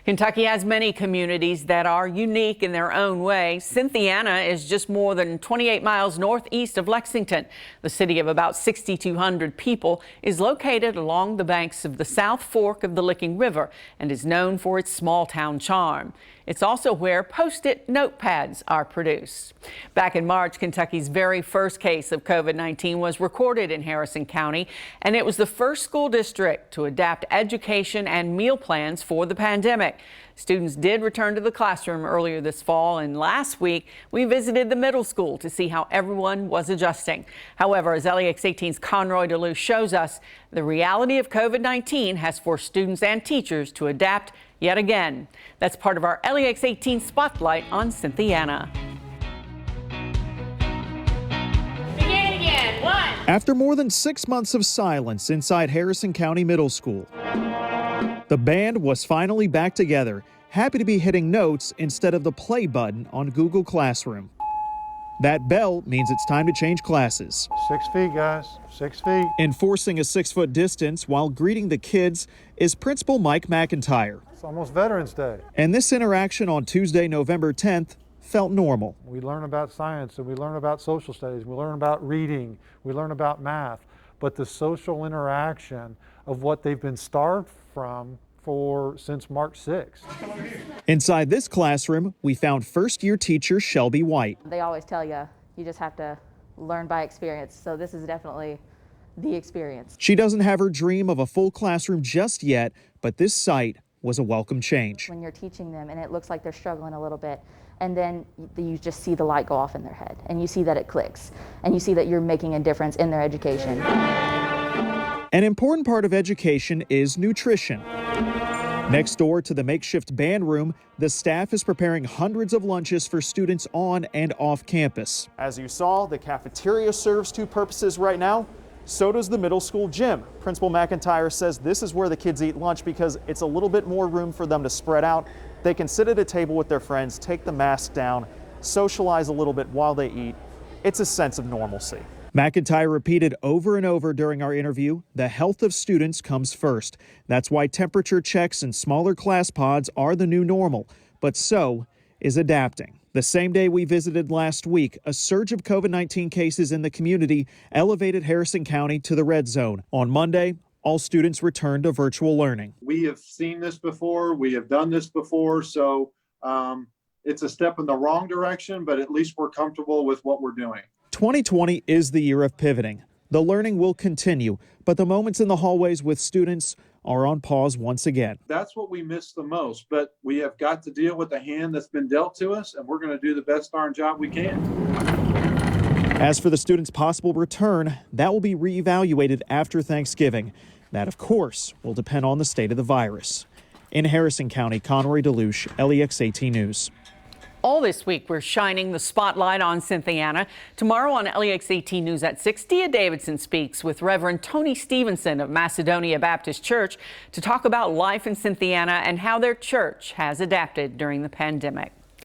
Kentucky has many communities that are unique in their own way. Cynthiana is just more than 28 miles northeast of Lexington. The city of about 6,200 people is located along the banks of the South Fork of the Licking River and is known for its small town charm. It's also where Post-it notepads are produced. Back in March, Kentucky's very first case of COVID-19 was recorded in Harrison County, and it was the first school district to adapt education and meal plans for the pandemic. Students did return to the classroom earlier this fall, and last week we visited the middle school to see how everyone was adjusting. However, as LEX 18's Conroy DeLuce shows us, the reality of COVID-19 has forced students and teachers to adapt yet again. That's part of our LEX 18 spotlight on Cynthiana. Begin again. 1. After more than 6 months of silence inside Harrison County Middle School, the band was finally back together, happy to be hitting notes instead of the play button on Google Classroom. That bell means it's time to change classes. 6 feet, guys. 6 feet. Enforcing a 6-foot distance while greeting the kids is Principal Mike McIntyre. It's almost Veterans Day. And this interaction on Tuesday, November 10th, felt normal. We learn about science and we learn about social studies. We learn about reading. We learn about math. But the social interaction of what they've been starved from since March 6th. Inside this classroom, we found first-year teacher Shelby White. They always tell you, you just have to learn by experience. So this is definitely the experience. She doesn't have her dream of a full classroom just yet, but this site was a welcome change. When you're teaching them and it looks like they're struggling a little bit, and then you just see the light go off in their head, and you see that it clicks, and you see that you're making a difference in their education. An important part of education is nutrition. Next door to the makeshift band room, the staff is preparing hundreds of lunches for students on and off campus. As you saw, the cafeteria serves two purposes right now. So does the middle school gym. Principal McIntyre says this is where the kids eat lunch because it's a little bit more room for them to spread out. They can sit at a table with their friends, take the mask down, socialize a little bit while they eat. It's a sense of normalcy. McIntyre repeated over and over during our interview, the health of students comes first. That's why temperature checks and smaller class pods are the new normal, but so is adapting. The same day we visited last week, a surge of COVID-19 cases in the community elevated Harrison County to the red zone. On Monday, all students returned to virtual learning. We have seen this before. We have done this before. So it's a step in the wrong direction, but at least we're comfortable with what we're doing. 2020 is the year of pivoting. The learning will continue, but the moments in the hallways with students are on pause once again. That's what we miss the most, but we have got to deal with the hand that's been dealt to us, and we're going to do the best darn job we can. As for the students' possible return, that will be reevaluated after Thanksgiving. That, of course, will depend on the state of the virus. In Harrison County, Conroy DeLuce, LEX 18 News. All this week, we're shining the spotlight on Cynthiana. Tomorrow on LEX 18 News at 6, Dia Davidson speaks with Reverend Tony Stevenson of Macedonia Baptist Church to talk about life in Cynthiana and how their church has adapted during the pandemic.